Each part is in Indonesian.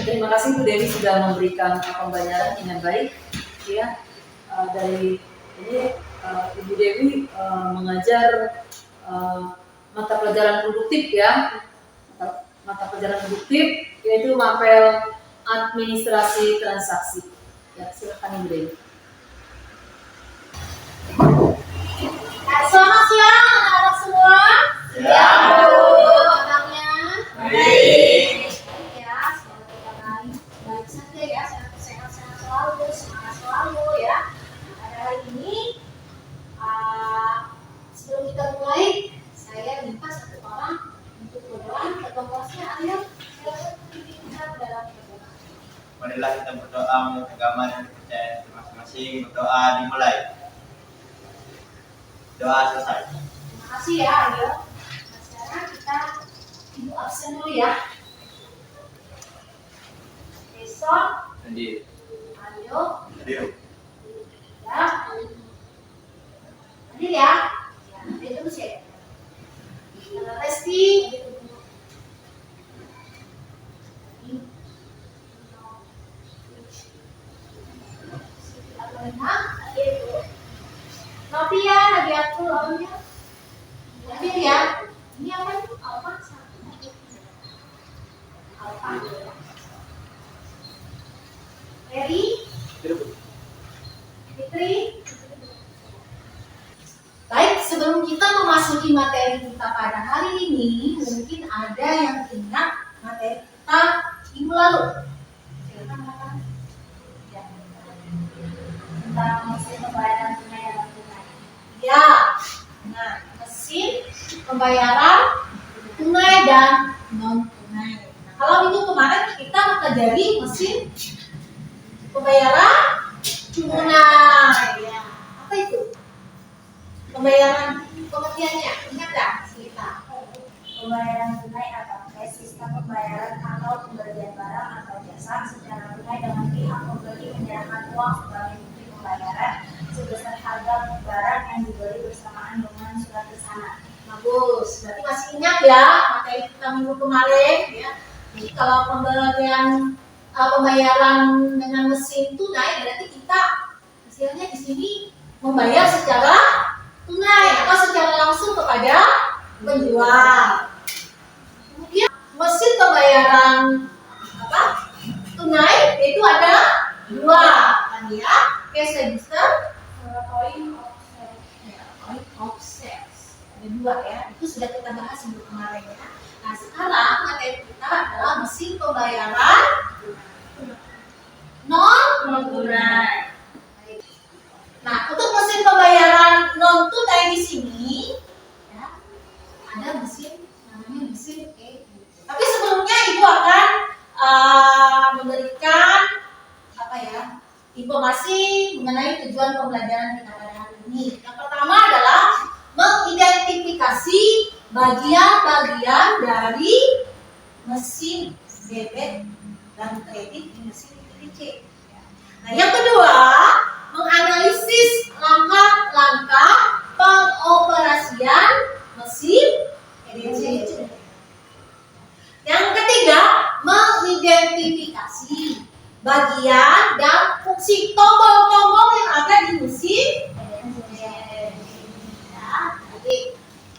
Terima kasih Bu Dewi sudah memberikan pembayaran dengan baik. Ya, dari ini Ibu Dewi mengajar mata pelajaran produktif ya, mata pelajaran produktif yaitu mapel administrasi transaksi. Ya, silakan Ibu Dewi. Selamat siang anak-anak semua. Siang, Bu. Kabarnya? Baik. Ya, semoga kita baik saja ya, sehat selalu, semangat selalu ya. Pada hari ini, sebelum kita mulai, saya minta satu orang untuk berdoa. Ketua kelasnya Arya, silakan kita dalam berdoa. Marilah kita berdoa menurut agama dan kepercayaan masing-masing. Berdoa dimulai. Doa selesai. Terima kasih ya Arya. Nah, sekarang kita ibu absen dulu ya. Besok Hadir. Aryo Hadir. ya. Hadir ya. Ya, hadir terus ya. Resti Novia lagi aku lawannya. Hadir ya. Ini apa itu? Alfa. Alfa. Mary, Fitri. Baik, sebelum kita memasuki materi kita pada hari ini, mungkin ada yang ingat materi kita minggu lalu. Silakan Bapak. Ya. Tentang mesin pembayaran tunai dan non tunai. Ya. Nah, mesin pembayaran tunai dan non tunai. Nah, kalau minggu kemarin kita mempelajari mesin pembayaran tunai. Ya. Apa itu? Pembayaran pengertiannya, ingat nggak kita? Pembayaran tunai adalah sistem pembayaran atau pembelian barang atau jasa secara tunai dengan pihak pembeli menyerahkan uang sebagai bukti pembayaran sebesar harga barang yang dibeli bersamaan dengan surat pesanan. Bagus, berarti masih ingat ya materi kita minggu kemarin ya. Jadi kalau pembayaran dengan mesin tunai berarti kita hasilnya di sini membayar secara tunai atau secara langsung kepada penjual. Kemudian mesin pembayaran tunai itu ada dua kan ya, cash register, point of sales. Ada dua ya, itu sudah kita bahas minggu kemarin ya. Nah sekarang materi kita adalah mesin pembayaran non tunai. Nah, untuk mesin pembayaran non tunai di sini ya, ada mesin namanya mesin Tapi sebelumnya Ibu akan memberikan informasi mengenai tujuan pembelajaran kita pada hari ini. Yang pertama adalah mengidentifikasi bagian-bagian dari mesin debit dan kredit di mesin EDC. Nah, yang kedua, menganalisis langkah-langkah pengoperasian mesin EDC. Yang ketiga, mengidentifikasi bagian dan fungsi tombol-tombol yang ada di mesin EDC. Ya, jadi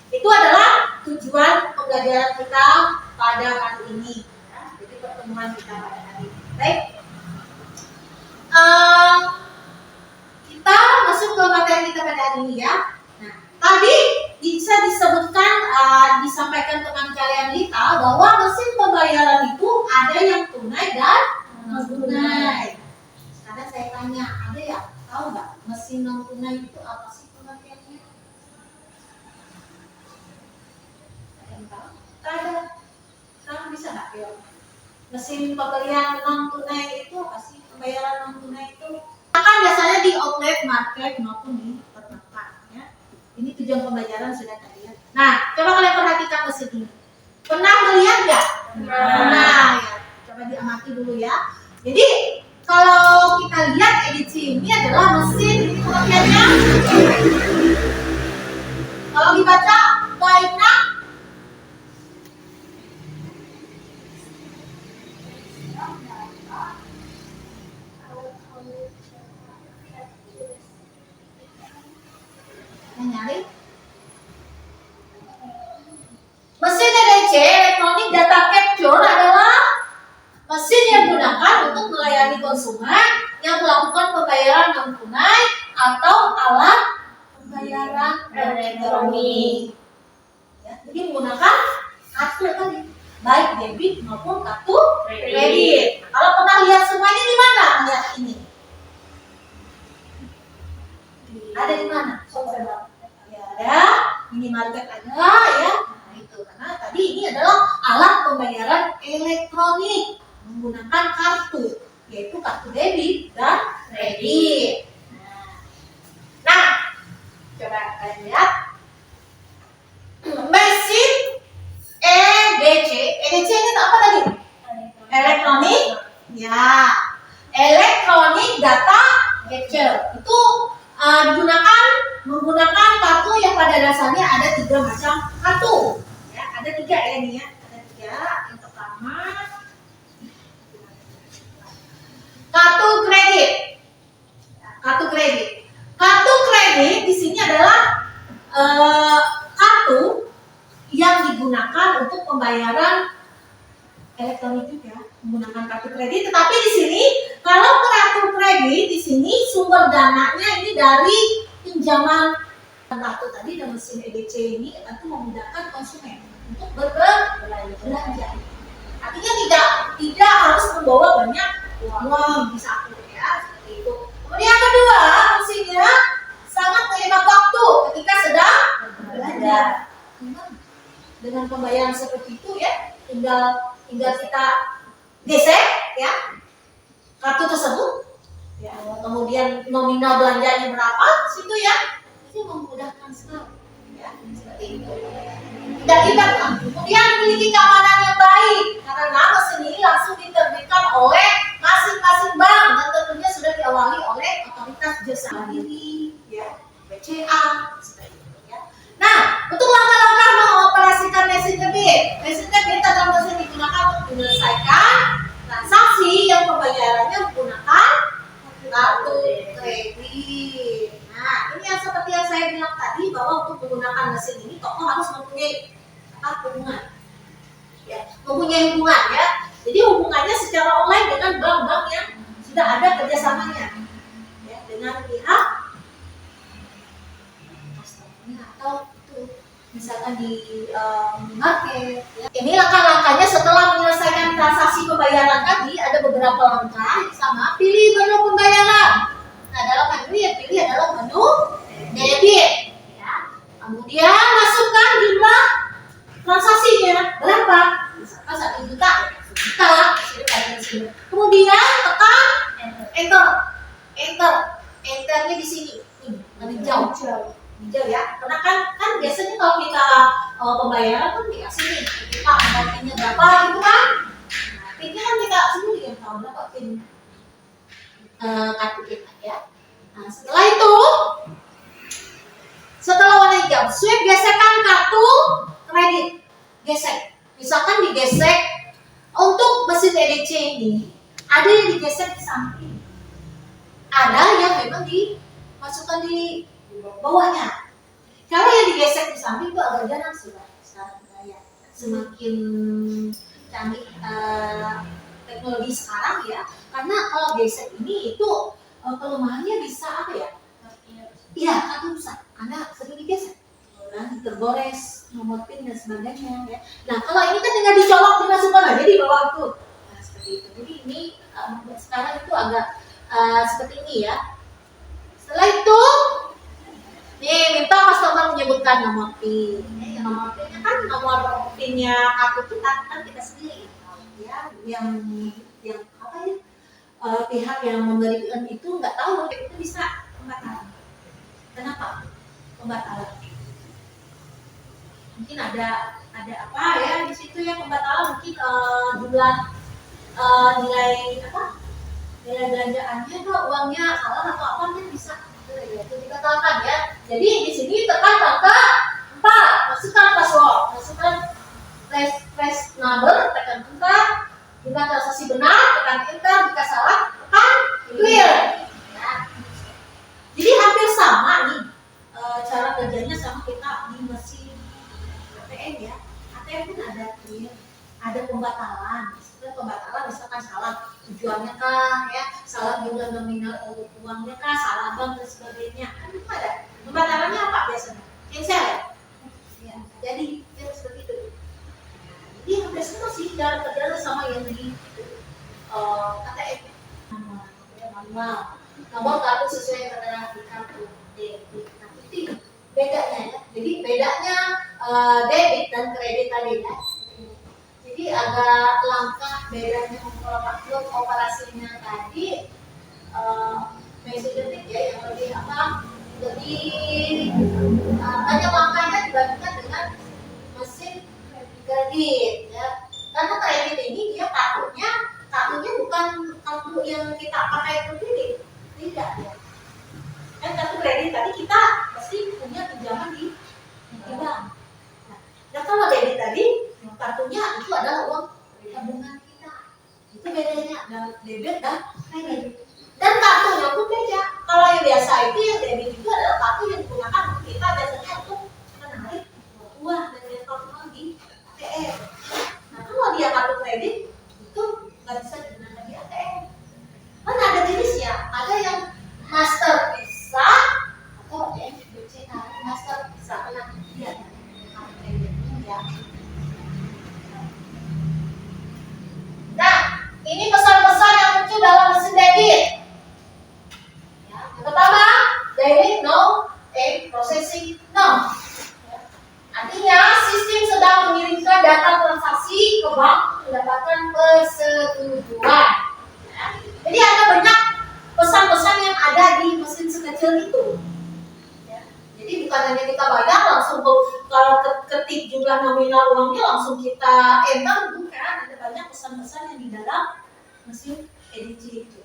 itu adalah tujuan pembelajaran kita pada hari ini. Ya, jadi pertemuan kita pada hari ini. Baik. Kita masuk ke materi kita pada hari ini ya. Nah, tadi bisa disebutkan, disampaikan teman kalian Lita bahwa mesin pembayaran itu ada yang tunai dan non tunai. Sekarang saya tanya, ada ya tahu nggak mesin non tunai itu apa sih pengertiannya? Ada yang tahu? Ada. Sekarang bisa nggak ya? Mesin pembelian non tunai itu apa sih? Pembayaran non tunai itu akan biasanya di outlet market maupun di perbankan ya. Ini tujuan pembelajaran sudah tadi ya. Nah, coba kalian perhatikan mesin ini. Pernah melihat nggak? Pernah ya. Coba diamati dulu ya. Jadi kalau kita lihat edisi ini adalah mesin, ini pengertiannya. Kalau dibaca baiknya Nyari. Mesin EDC Electronic Data Capture adalah mesin yang digunakan untuk melayani konsumen yang melakukan pembayaran non tunai atau alat pembayaran elektronik. Ya, jadi menggunakan kartu tadi, baik debit maupun kartu kredit. Kalau pernah lihat semua ini di mana? Lihat ini. Ada di mana? Ya, ada. Minimarket ada ya. Nah, itu karena tadi ini adalah alat pembayaran elektronik menggunakan kartu, yaitu kartu debit dan kredit. Nah, coba kalian lihat mesin EDC. EDC ini apa tadi? Elektronik. Ya, Electronic Data Capture itu menggunakan kartu yang pada dasarnya ada 3 macam kartu. Ya, ada 3 ya nih ya. Ada 3. Yang pertama kartu kredit. Kartu kredit. Kartu kredit di sini adalah kartu yang digunakan untuk pembayaran elektronik juga, menggunakan kartu kredit. Tetapi di sini kalau kartu kredit di sini sumber dananya ini dari pinjaman kartu tadi, dan mesin EDC ini itu memudahkan konsumen untuk berbelanja. Artinya tidak harus membawa banyak uang di saku ya, seperti itu. Kemudian yang kedua, mesinnya sangat menghemat waktu ketika sedang berbelanja. Dengan pembayaran seperti itu ya, tinggal kita gesek ya kartu tersebut ya, kemudian nominal belanjanya berapa situ ya, itu memudahkan sekali ya, seperti itu. Tidak ribet. Kemudian memiliki keamanan yang baik karena mesin ini langsung diterbitkan oleh masing-masing bank dan tentunya sudah diawali oleh otoritas jasa mandiri ya, BCA seperti itu ya. Nah, untuk langkah-langkah mengoperasikan mesin debit. Mesin debit adalah mesin digunakan untuk menyelesaikan transaksi yang pembayarannya menggunakan kartu kredit. Nah, ini yang seperti yang saya bilang tadi, bahwa untuk menggunakan mesin ini toko harus mempunyai hubungan. Ya, mempunyai hubungan ya. Jadi hubungannya secara online dengan bank-bank yang sudah ada kerjasamanya ya, dengan pihak atau itu misalkan di market ya. Ini langkah-langkahnya setelah menyelesaikan transaksi pembayaran tadi, ada beberapa langkah yang sama. Pilih menu pembayaran. Nah, dalam menu yang pilih adalah menu debit ya. Kemudian masukkan jumlah transaksinya berapa, misalkan 1 juta. Kemudian tekan enternya di sini hijau ya, karena kan biasanya kalau kita pembayaran kan dikasih nih kita pinnya berapa gitu kan. Nah, pinnya kan kita sendiri yang tahu berapa pin kartu kita ya. Nah, setelah itu, setelah warna hijau, swipe gesekan kartu kredit, gesek. Misalkan digesek untuk mesin EDC ini, ada yang digesek di samping, ada yang memang dimasukkan di bawahnya. Kalau yang digesek di samping itu agak jarang sudah sekarang ya. Semakin canggih teknologi sekarang ya, karena kalau gesek ini itu kelemahannya bisa apa ya? Iya, kartu rusak. Anda sering digesek, nanti tergores nomor pin dan sebagainya ya. Nah, kalau ini kan tinggal dicolok, dimasukkan aja di bawah itu. Nah, seperti itu. Jadi ini sekarang itu agak seperti ini ya. Setelah itu, nih minta customer menyebutkan nomor PIN. Nomor PIN-nya kan nomor PIN-nya kartu kita kan kita sendiri ya. Yang apa ya? Pihak yang memberikan itu nggak tahu, itu bisa pembatalan. Kenapa? Pembatalan. Mungkin ada apa ya di situ ya, pembatalan, mungkin jumlah nilai apa? Nilai belanjaannya atau uangnya salah atau apa, kan bisa itu dikatakan ya. Jadi di sini tekan angka 4, masukkan password, masukkan flash number, tekan enter, jika transaksi benar, tekan tekan enter, jika salah tekan clear. Ya. Jadi hampir sama nih cara kerjanya sama kita di mesin ATM ya. ATM pun ada clear, ada pembatalan. Pembatalan misalkan salah tujuannya kah, ya, salah jumlah nominal uangnya kah, salah bank dan sebagainya. Kan itu ada. Pembatalannya apa biasanya? Cancel ya. Ya, jadi ya seperti itu. Jadi hampir sama sih cara kerjanya sama yang di ATM. Manual. Nomor kartu sesuai yang tertera di kartu debit. Nah, itu bedanya ya. Jadi bedanya debit dan kredit tadi ya. Jadi agak langka bedanya untuk operasinya tadi detik ya yang lebih lebih banyak langkahnya dibandingkan dengan mesin kredit ya. Karena kredit ini dia kartunya bukan kartu yang kita pakai untuk kredit, tidak ya. Kan kartu kredit tadi kita pasti punya pinjaman di bank. Nah kalau debit tadi kartunya itu adalah uang tabungan kita. Itu bedanya debit dan kredit. Dan kartunya pun beda. Kalau yang biasa itu yang debit itu adalah kartu yang digunakan untuk kita biasanya untuk menarik uang dari terminal di ATM. Nah kalau dia kartu kredit itu nggak bisa digunakan di ATM. Kan ada jenisnya. Ada yang master bisa atau ada yang BCA. Master bisa karena dia kartu kreditnya ya. Nah, ini pesan-pesan yang muncul dalam mesin debit. Ya, yang pertama, debit no, processing no. Ya. Artinya, sistem sedang mengirimkan data transaksi ke bank mendapatkan persetujuan. Ya. Jadi ada banyak pesan-pesan yang ada di mesin sekecil itu. Ya. Jadi bukan hanya kita bayar langsung kalau ketik jumlah nominal uangnya langsung kita enter, bukan. Ada banyak pesan-pesan yang di dalam mesin edisi itu.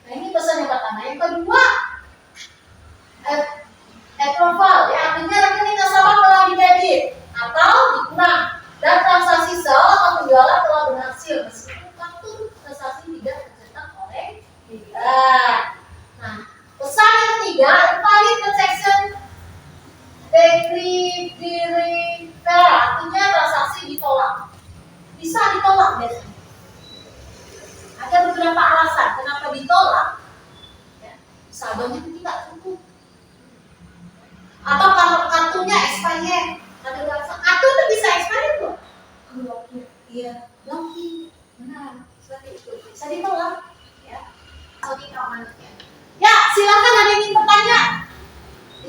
Nah ini pesan yang pertama. Yang kedua, approval ya, artinya rekening nasabah telah didebit atau dikurang dan transaksi sel atau penjualan telah berhasil meskipun kartu transaksi tidak tercetak oleh dealer. Nah pesan yang ketiga, invalid transaction decree, artinya transaksi ditolak. Bisa ditolak biasanya. Ada beberapa alasan kenapa ditolak. Ya, saldonya tidak cukup. Atau kalau kartunya expired. Ada alasan. Kartu itu bisa expired loh. Iya, blocking. Benar, seperti itu. Bisa ditolak. Ya. Ya, silakan ada yang ingin bertanya.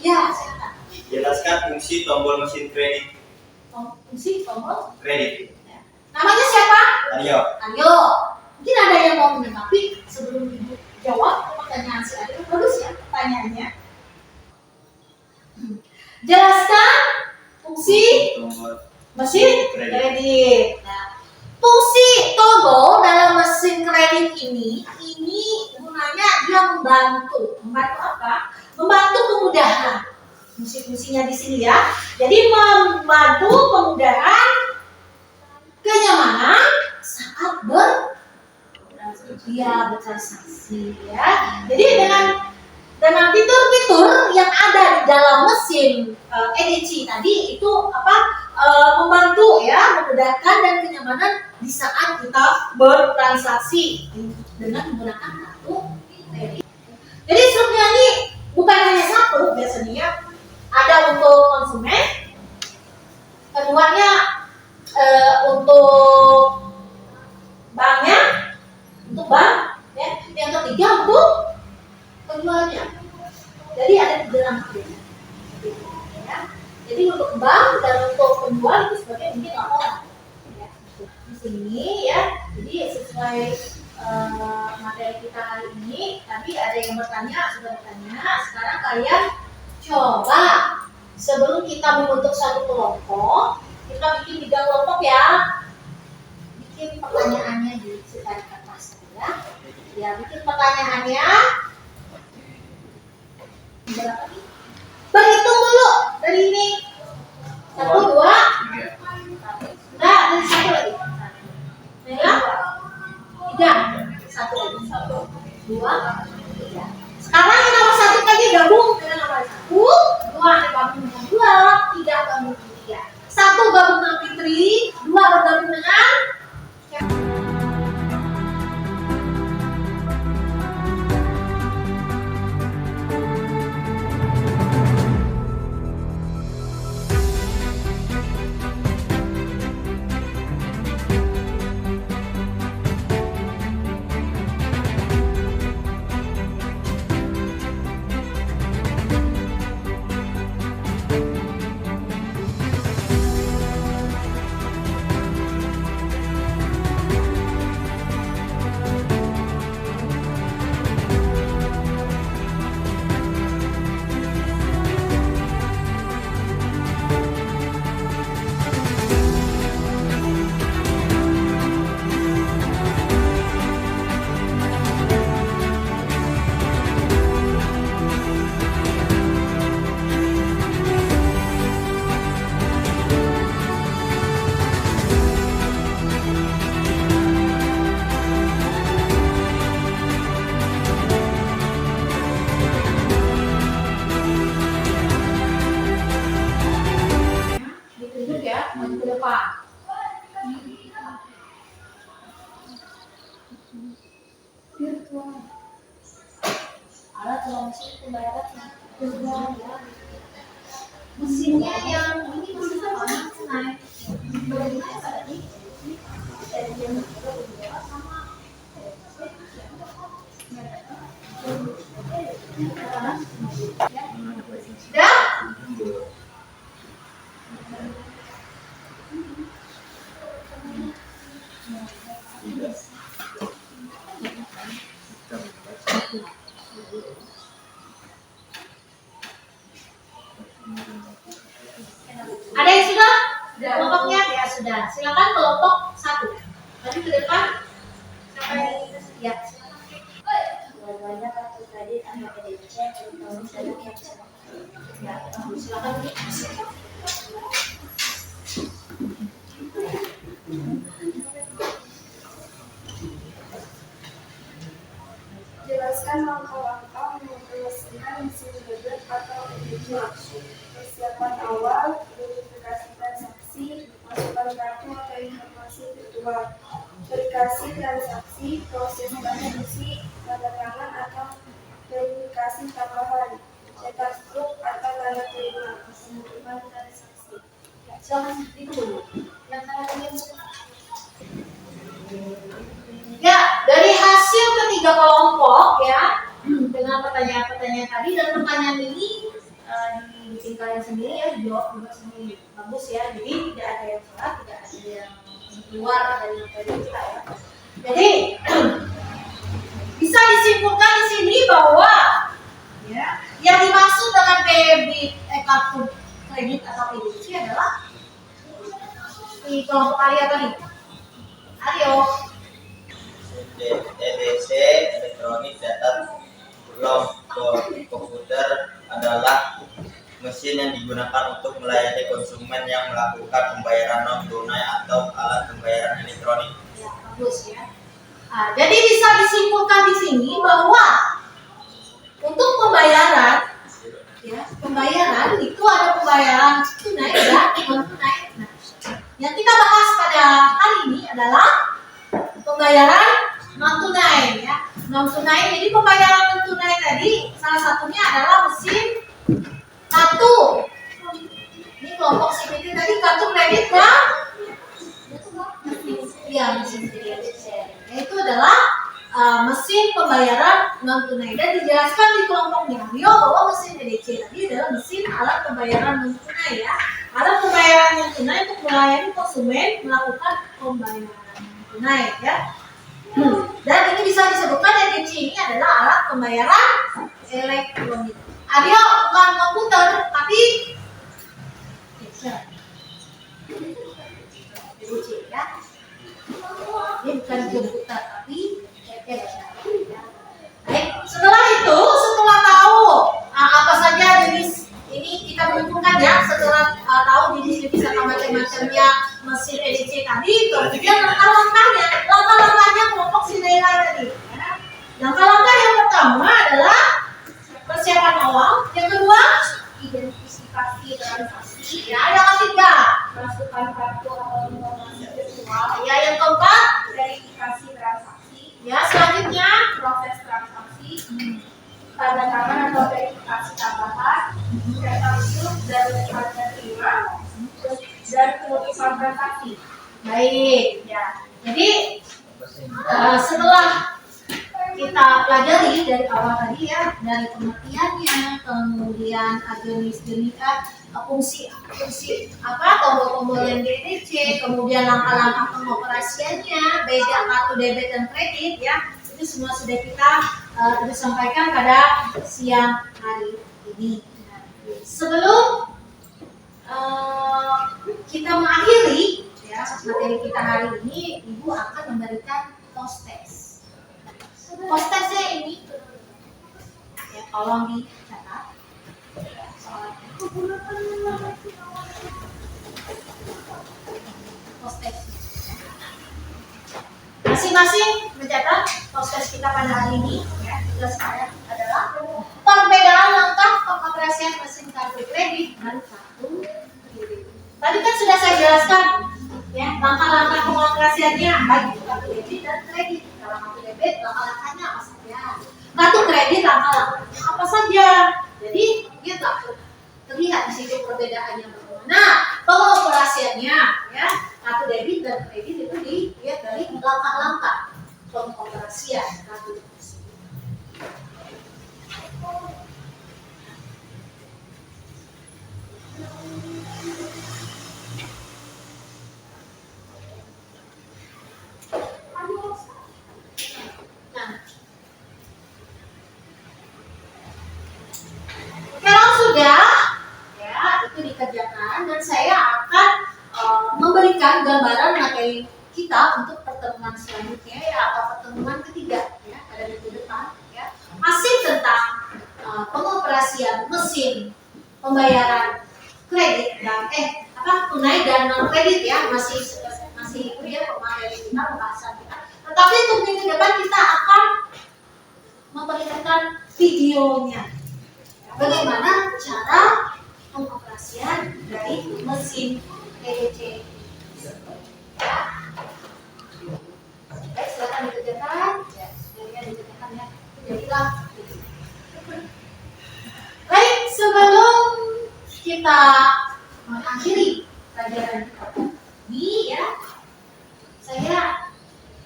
Iya, silakan. Jelaskan fungsi tombol mesin kredit. Fungsi tombol Kredit. namanya siapa? Aryo. Aryo. Mungkin ada yang mau menanggapi sebelum ibu jawab pertanyaan si Aryo. Bagus ya pertanyaannya. Jelaskan fungsi Tombol mesin kredit. Nah, fungsi tombol dalam mesin kredit ini gunanya dia membantu apa? Membantu kemudahan. Fungsi-fungsinya di sini ya. Jadi membantu kemudahan kenyamanan saat bertransaksi ya. Jadi dengan fitur-fitur yang ada di dalam mesin EDC tadi itu membantu ya, memudahkan dan kenyamanan di saat kita bertransaksi dengan menggunakan kartu kredit. Jadi strukturnya ini bukan hanya satu biasanya. Ada untuk konsumen, keduanya untuk banknya, untuk bank, ya. Yang ketiga untuk penjualnya. Jadi ada 3 langkah ya. Jadi untuk bank dan untuk penjual itu sebagai mungkin laporan. Ya. Di sini ya. Jadi sesuai materi kita hari ini, tadi ada yang sudah bertanya. Sekarang kalian coba sebelum kita membentuk satu kelompok, kita bikin 3 kelompok ya. Bikin pertanyaannya di sekali kertas ya. Ya, bikin pertanyaannya. Berhitung dulu dari ini. 1, 2. Nah, dari 1 lagi. Ya. 3. Satu lagi. Dua. Tiga. Sekarang yang nomor satu tadi gabung dengan nomor satu. Dua gabung dengan dua. Tiga gabung dengan tiga. Satu gabung dengan Fitri. Dua bergabung dengan ditunjuk ya, maju ke depan. Alat mesin pembayaran virtual ya. Mesinnya yang ini mesin apa? Mesin naik. Bagaimana ya tadi? Dah? Ada yang sudah? Kelompoknya ya sudah. Silakan kelompok satu. Maju ke depan. Sampai ya. Dua-duanya kartu kredit atau EDC terutama saya capture. Ya, silakan. Jelaskan langkah-langkah mengoperasikan mesin debit atau EDC. Persiapan awal, verifikasi transaksi, masukkan kartu atau informasi virtual, verifikasi transaksi, proses transaksi, tanda tangan atau verifikasi tambahan, cetak struk atau tanda terima, penutupan transaksi. Silakan itu dulu. Yang tadi ya, dari hasil ketiga kelompok ya, dengan pertanyaan-pertanyaan tadi dan pertanyaan ini dibikin kalian sendiri ya, dijawab juga sendiri. Bagus ya, jadi tidak ada yang salah, tidak ada yang keluar dari materi kita ya. Jadi bisa disimpulkan di sini bahwa ya, yang dimaksud dengan debit kartu kredit atau EDC adalah di kelompok Arya tadi. Aryo. EDC elektronik data blok komputer adalah mesin yang digunakan untuk melayani konsumen yang melakukan pembayaran non tunai atau alat pembayaran elektronik. Ya, bagus ya. Jadi bisa disimpulkan di sini bahwa untuk pembayaran, ya, pembayaran itu ada pembayaran tunai dan non tunai. Nah, yang kita bahas pada hari ini adalah pembayaran non tunai ya. Non tunai, jadi pembayaran non tunai tadi salah satunya adalah mesin kartu. Ini kelompok CPT tadi kartu kredit kan? Iya, mesin kredit. Itu adalah mesin pembayaran non tunai dan dijelaskan di kelompoknya Rio bahwa mesin EDC tadi adalah mesin alat pembayaran non tunai ya. Alat pembayaran non tunai untuk melayani konsumen melakukan pembayaran non tunai ya. Dan ini bisa disebutkan EDC ini adalah alat pembayaran elektronik. Adio bukan komputer tapi EDC ya. Ini bukan komputer tapi baik, setelah itu, setelah tahu apa saja jenis ini kita berhubungkan ya, setelah tahu jenis-jenis atau macam-macamnya mesin EDC tadi, kemudian langkah-langkahnya kelompok Cinderella tadi. Langkah-langkah yang pertama adalah persiapan awal. Yang kedua, Identifikasi transaksi. ya yang ketiga, Masukkan kartu atau informasi virtual. ya yang keempat, Verifikasi transaksi. ya selanjutnya, Proses transaksi. Tanda tangan atau verifikasi tambahan. Cetak slip dan tanda terima. Dan penutupan transaksi. baik. Ya. Jadi setelah kita pelajari dari awal tadi ya, dari pengertiannya, kemudian jenis-jenis fungsi apa tombol-tombol yang DTC, kemudian langkah-langkah pengoperasiannya, beda kartu debit dan kredit ya, itu semua sudah kita sampaikan pada siang hari ini. Nah, sebelum kita mengakhiri ya materi kita hari ini, Ibu akan memberikan post test. Post testnya ini ya tolong dicatat. Post test. Masing-masing mencatat post test kita pada hari ini ya. Tugas saya adalah perbedaan langkah pengoperasian mesin kartu kredit dan kartu debit. Tadi kan sudah saya jelaskan ya langkah-langkah pengoperasiannya baik itu kartu debit dan kredit. Kalau kartu debit langkah-langkahnya apa saja, kartu kredit langkah-langkahnya apa saja. Jadi dia tak terlihat di situ perbedaannya bagaimana pengoperasiannya ya. Kartu debit dan kredit itu dilihat dari langkah-langkah pengoperasian kartu debit. Nah, kalau sudah ya itu dikerjakan dan saya akan memberikan gambaran materi kita untuk pertemuan selanjutnya ya atau pertemuan ketiga ya pada minggu depan ya, masih tentang pengoperasian mesin pembayaran kredit dan tunai dan non kredit ya, masih itu ya materi kita, pembahasan kita. Tetapi untuk minggu depan kita akan memperlihatkan videonya bagaimana cara pengoperasian dari mesin EDC. Ya. Baik, silakan dikerjakan. Ya, dikerjakan ya. Jadilah. Baik, sebelum kita mengakhiri pelajaran ini ya, saya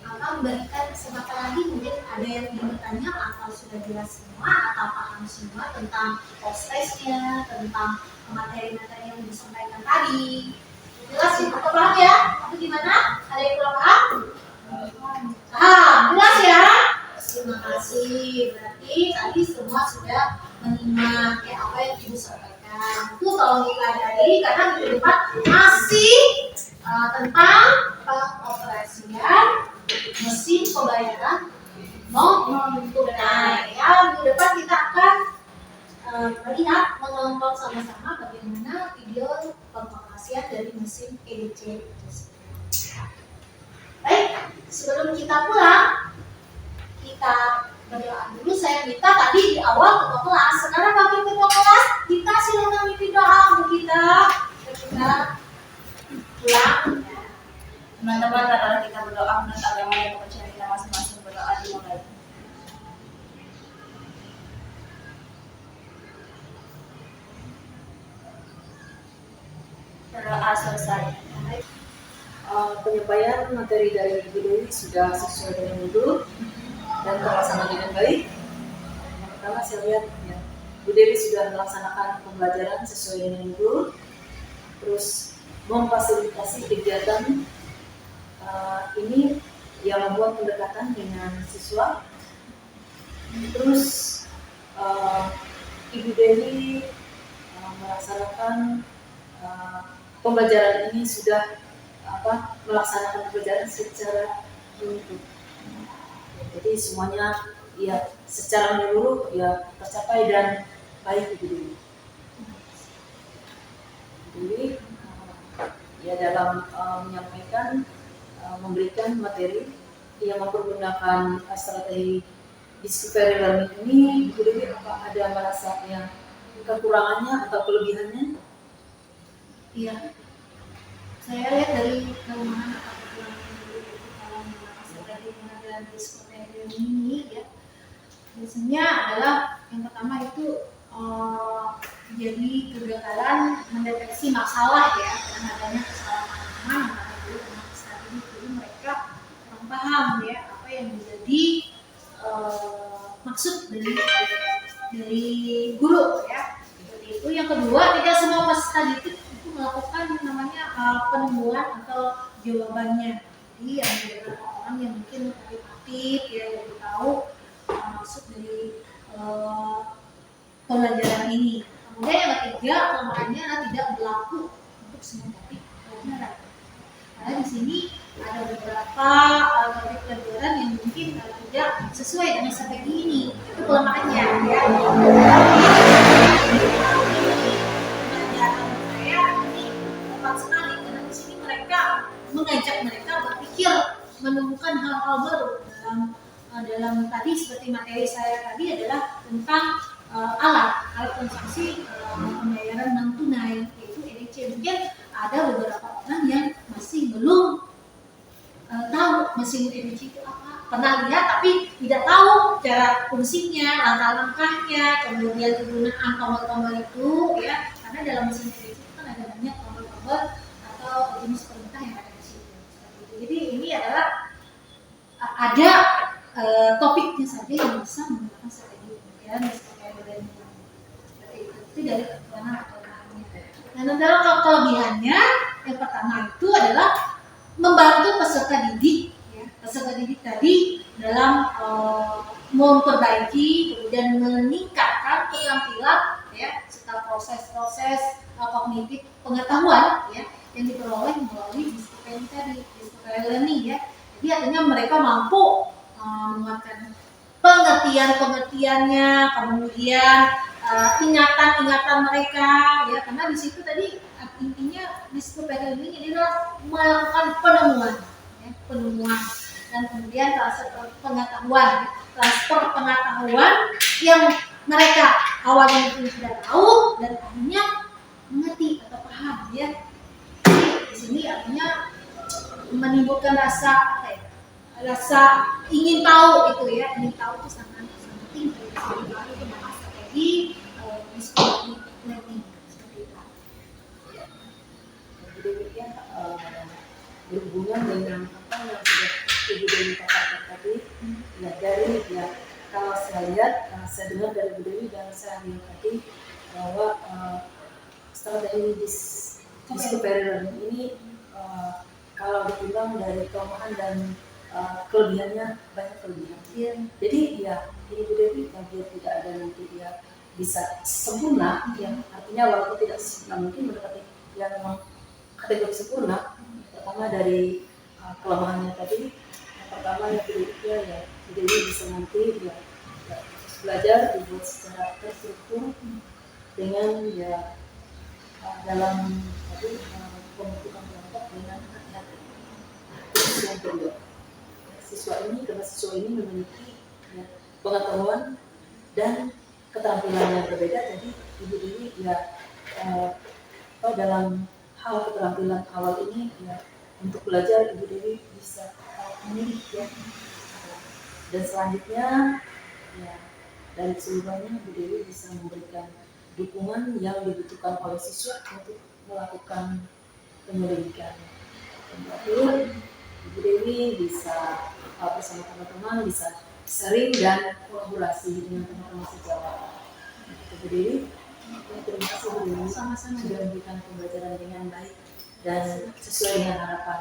akan memberikan kesempatan lagi, mungkin ada yang ingin bertanya atau sudah jelas semua atau paham semua tentang post testnya, tentang materi-materi yang disampaikan tadi. Jelas ya, atau paham ya? Atau gimana? Ada yang kurang paham? Jelas ya? Terima kasih. Berarti tadi semua sudah menyimak ya apa yang Ibu sampaikan. Itu tolong dipelajari karena di depan masih tentang pengoperasian mesin pembayaran non tunai. Ya, minggu depan kita akan melihat menonton sama-sama bagaimana video pengoperasian dari mesin EDC. Baik, sebelum kita pulang, kita berdoa dulu. Saya minta tadi di awal ketua kelas, sekarang wakil ketua kelas, kita silakan mimpi doa untuk kita pulang. Teman-teman, adalah kita berdoa menurut agama dan kepercayaan kita masing-masing. Berdoa dimulai. Berdoa selesai. Penyampaian materi dari Ibu Dewi sudah sesuai dengan judul dan terlaksana dengan baik. Yang pertama saya lihat ya, Bu Dewi sudah melaksanakan pembelajaran sesuai dengan judul, terus memfasilitasi kegiatan ini yang membuat pendekatan dengan siswa. Terus Ibu Dewi melaksanakan pembelajaran ini sudah melaksanakan pembelajaran secara menyeluruh. Jadi semuanya ya secara menyeluruh ya tercapai dan baik Ibu Dewi. Jadi ya dalam menyampaikan memberikan materi yang mempergunakan strategi discovery learning ini Bu Dewi apa ada merasa yang kekurangannya atau kelebihannya? Iya, saya lihat dari kelemahan atau kekurangan dari kalau strategi pengajaran discovery ini ya, biasanya adalah yang pertama itu jadi kegagalan mendeteksi masalah ya, dengan adanya kesalahan antara guru dan strategi. Jadi mereka kurang paham ya apa yang menjadi maksud dari guru ya. Seperti itu. Yang kedua, tidak semua peserta didik itu melakukan namanya penemuan atau jawabannya. Jadi yang beberapa orang yang mungkin lebih aktif ya, lebih tahu maksud dari pelajaran ini. Kemudian yang ketiga, kelemahannya adalah tidak berlaku untuk semua topik pelajaran. Karena di sini ada beberapa topik pelajaran yang mungkin tidak sesuai dengan strategi ini. Itu kelemahannya ya. Pelajaran saya ini tepat sekali karena di sini mereka mengajak mereka berpikir, menemukan hal-hal baru dalam tadi seperti materi saya tadi adalah tentang alat transaksi pembayaran non tunai yaitu EDC. Mungkin ada beberapa orang yang masih belum tahu mesin EDC itu apa, pernah lihat tapi tidak tahu cara fungsinya, langkah-langkahnya, kemudian penggunaan tombol-tombol itu ya, karena dalam mesin EDC itu kan ada banyak tombol-tombol atau jenis perintah yang ada di situ. Jadi ini adalah ada topiknya saja yang bisa menggunakan strategi pembayaran dan strategi itu dari kekurangan atau kelemahannya. Dan dalam kelebihannya, yang pertama itu adalah membantu peserta didik, ya, peserta didik tadi dalam memperbaiki kemudian meningkatkan keterampilan, ya, serta proses-proses kognitif pengetahuan, ya, yang diperoleh melalui discovery tadi, discovery learning, ya. Jadi artinya mereka mampu menguatkan pengertiannya, kemudian ingatan mereka, ya, karena di situ tadi intinya discovery learning ini adalah melakukan penemuan dan kemudian transfer pengetahuan yang mereka awalnya mungkin tidak tahu dan akhirnya mengerti atau paham, ya. Jadi di sini artinya menimbulkan rasa ingin tahu itu, ya, ingin tahu itu sangat penting dari strategi discovery learning seperti itu. Jadi ya berhubungan dengan apa yang sudah Ibu Dewi katakan tadi, ya dari ya kalau saya lihat, saya dengar dari Bu Dewi dan saya lihat tadi bahwa strategi discovery learning ini kalau ditimbang dari kelemahan dan kelebihannya banyak kelebihan. Ya. Jadi ya ini Bu Dewi yang dia tidak ada nanti dia bisa sempurna, yang artinya walaupun tidak sempurna mungkin mendekati yang memang kategori sempurna. Pertama dari kelemahannya tadi, yang pertama ya Bu Dewi bisa nanti ya proses belajar dibuat secara terstruktur dengan ya dalam tadi pembentukan kelompok dengan hati-hati. Terus yang kedua, karena siswa ini memiliki ya, pengetahuan dan keterampilan yang berbeda, jadi Ibu Dewi ya dalam hal keterampilan awal ini ya untuk belajar Ibu Dewi bisa memilih, ya. Dan selanjutnya ya dari keseluruhannya Ibu Dewi bisa memberikan dukungan yang dibutuhkan oleh siswa untuk melakukan penyelidikan. Dan terakhir Ibu Dewi bisa bersama teman-teman bisa sering dan kolaborasi dengan teman-teman sejawat. Ibu Dewi, terima kasih Bu Dewi Sama-sama sudah memberikan pembelajaran dengan baik dan sesuai dengan harapan